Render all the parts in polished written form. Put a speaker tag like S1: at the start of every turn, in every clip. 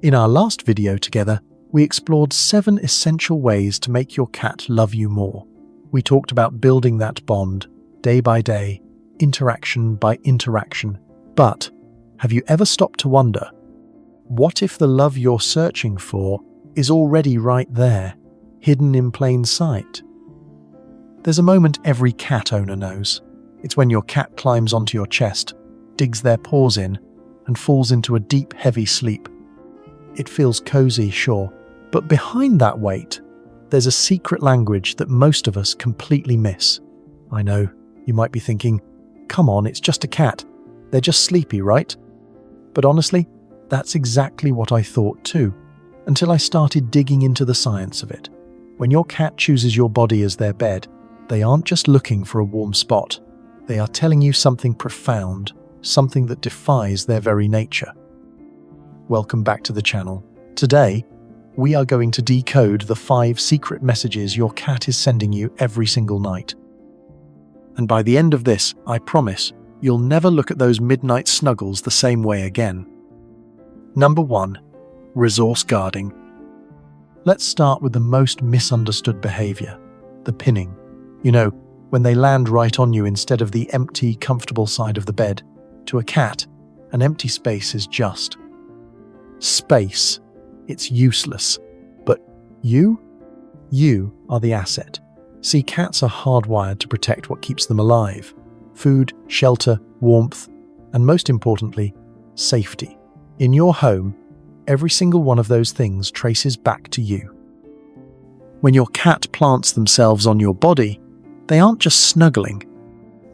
S1: In our last video together, we explored 7 essential ways to make your cat love you more. We talked about building that bond, day by day, interaction by interaction. But have you ever stopped to wonder, what if the love you're searching for is already right there, hidden in plain sight? There's a moment every cat owner knows. It's when your cat climbs onto your chest, digs their paws in, and falls into a deep, heavy sleep. It feels cozy, sure, but behind that weight, there's a secret language that most of us completely miss. I know, you might be thinking, come on, it's just a cat. They're just sleepy, right? But honestly, that's exactly what I thought too, until I started digging into the science of it. When your cat chooses your body as their bed, they aren't just looking for a warm spot. They are telling you something profound, something that defies their very nature. Welcome back to the channel. Today, we are going to decode the 5 secret messages your cat is sending you every single night. And by the end of this, I promise, you'll never look at those midnight snuggles the same way again. Number 1. Resource guarding. Let's start with the most misunderstood behavior, the pinning. You know, when they land right on you instead of the empty, comfortable side of the bed. To a cat, an empty space is just space. It's useless. But you are the asset. See, cats are hardwired to protect what keeps them alive. Food, shelter, warmth, and most importantly, safety. In your home, every single one of those things traces back to you. When your cat plants themselves on your body, they aren't just snuggling,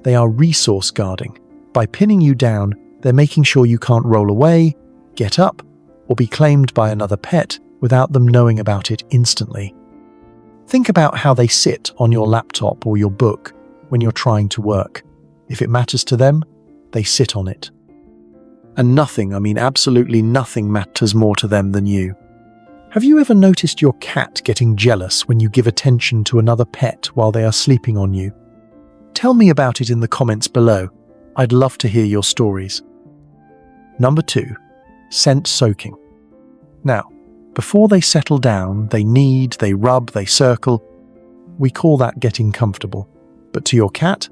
S1: they are resource guarding. By pinning you down, they're making sure you can't roll away, get up, or be claimed by another pet without them knowing about it instantly. Think about how they sit on your laptop or your book when you're trying to work. If it matters to them, they sit on it. And nothing, absolutely nothing matters more to them than you. Have you ever noticed your cat getting jealous when you give attention to another pet while they are sleeping on you? Tell me about it in the comments below. I'd love to hear your stories. Number 2. Scent soaking. Now, before they settle down, they knead, they rub, they circle. We call that getting comfortable. But to your cat,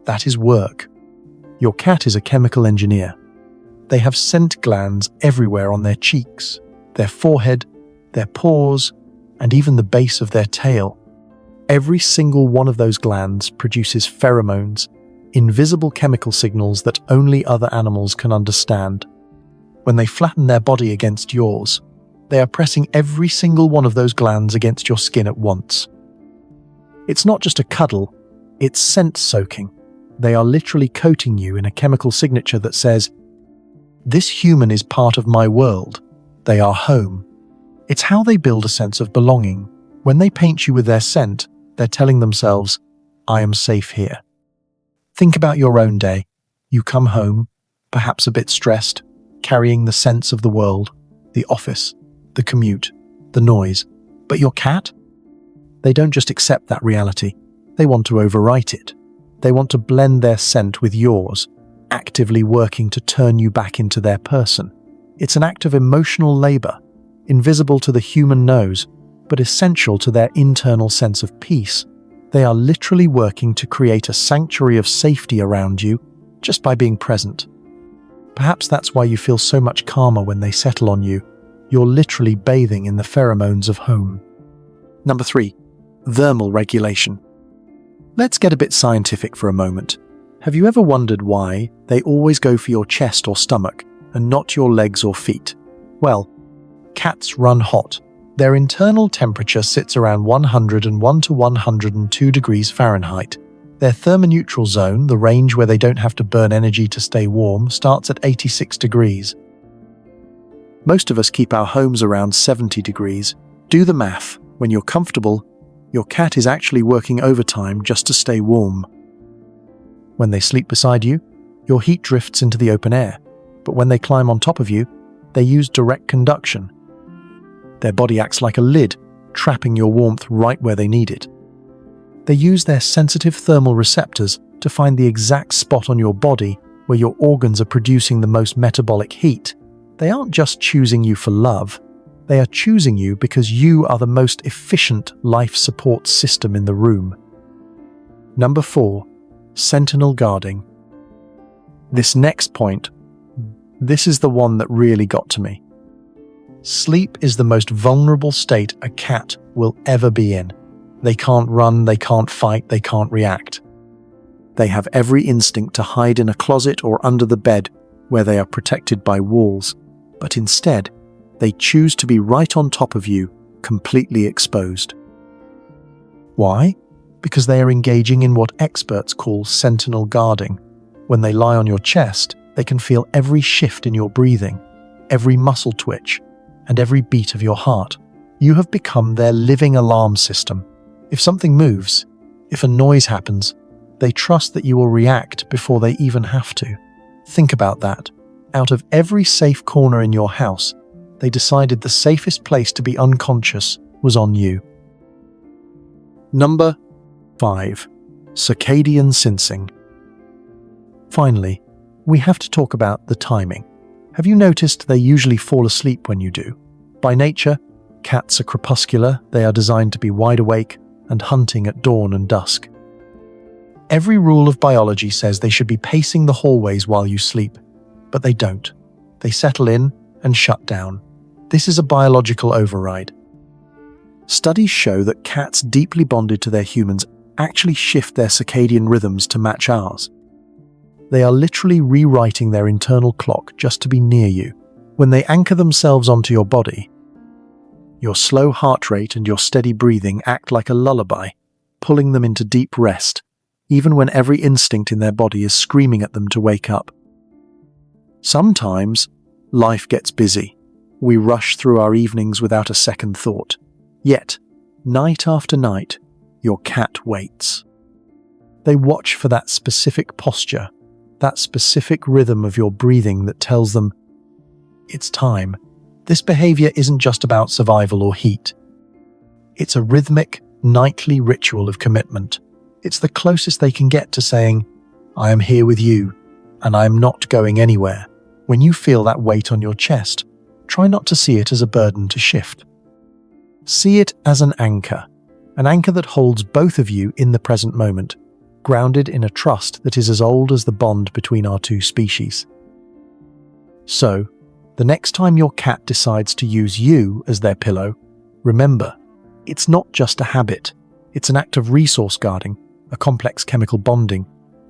S1: that is work. Your cat is a chemical engineer. They have scent glands everywhere on their cheeks, their forehead, their paws, and even the base of their tail. Every single one of those glands produces pheromones, invisible chemical signals that only other animals can understand. When they flatten their body against yours, they are pressing every single one of those glands against your skin at once. It's not just a cuddle, it's scent soaking. They are literally coating you in a chemical signature that says, "This human is part of my world. They are home." It's how they build a sense of belonging. When they paint you with their scent, they're telling themselves, "I am safe here." Think about your own day. You come home, perhaps a bit stressed, carrying the sense of the world, the office, the commute, the noise. But your cat? They don't just accept that reality. They want to overwrite it. They want to blend their scent with yours, actively working to turn you back into their person. It's an act of emotional labor, invisible to the human nose, but essential to their internal sense of peace. They are literally working to create a sanctuary of safety around you just by being present. Perhaps that's why you feel so much calmer when they settle on you. You're literally bathing in the pheromones of home. Number 3. Thermal regulation. Let's get a bit scientific for a moment. Have you ever wondered why they always go for your chest or stomach and not your legs or feet? Well, cats run hot. Their internal temperature sits around 101 to 102 degrees Fahrenheit. Their thermoneutral zone, the range where they don't have to burn energy to stay warm, starts at 86 degrees. Most of us keep our homes around 70 degrees. Do the math. When you're comfortable, your cat is actually working overtime just to stay warm. When they sleep beside you, your heat drifts into the open air. But when they climb on top of you, they use direct conduction. Their body acts like a lid, trapping your warmth right where they need it. They use their sensitive thermal receptors to find the exact spot on your body where your organs are producing the most metabolic heat. They aren't just choosing you for love, they are choosing you because you are the most efficient life support system in the room. Number 4. Sentinel guarding. This next point, this is the one that really got to me. Sleep is the most vulnerable state a cat will ever be in. They can't run, they can't fight, they can't react. They have every instinct to hide in a closet or under the bed where they are protected by walls, but instead, they choose to be right on top of you, completely exposed. Why? Because they are engaging in what experts call sentinel guarding. When they lie on your chest, they can feel every shift in your breathing, every muscle twitch, and every beat of your heart. You have become their living alarm system. If something moves, if a noise happens, they trust that you will react before they even have to. Think about that. Out of every safe corner in your house, they decided the safest place to be unconscious was on you. Number 5. Circadian sensing. Finally, we have to talk about the timing. Have you noticed they usually fall asleep when you do? By nature, cats are crepuscular. They are designed to be wide awake and hunting at dawn and dusk. Every rule of biology says they should be pacing the hallways while you sleep, but they don't. They settle in and shut down. This is a biological override. Studies show that cats deeply bonded to their humans actually shift their circadian rhythms to match ours. They are literally rewriting their internal clock just to be near you. When they anchor themselves onto your body, your slow heart rate and your steady breathing act like a lullaby, pulling them into deep rest, even when every instinct in their body is screaming at them to wake up. Sometimes, life gets busy. We rush through our evenings without a second thought. Yet, night after night, your cat waits. They watch for that specific posture, that specific rhythm of your breathing that tells them, it's time. This behavior isn't just about survival or heat. It's a rhythmic, nightly ritual of commitment. It's the closest they can get to saying, I am here with you, and I am not going anywhere. When you feel that weight on your chest, try not to see it as a burden to shift. See it as an anchor that holds both of you in the present moment, grounded in a trust that is as old as the bond between our two species. So, the next time your cat decides to use you as their pillow, remember, it's not just a habit. It's an act of resource guarding, a complex chemical bonding,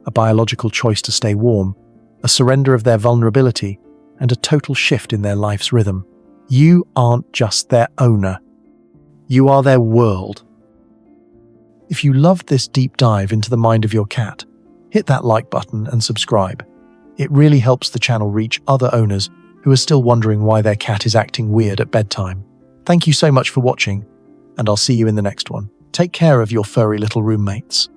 S1: a biological choice to stay warm, a surrender of their vulnerability, and a total shift in their life's rhythm. You aren't just their owner. You are their world. If you loved this deep dive into the mind of your cat, hit that like button and subscribe. It really helps the channel reach other owners who are still wondering why their cat is acting weird at bedtime. Thank you so much for watching, and I'll see you in the next one. Take care of your furry little roommates.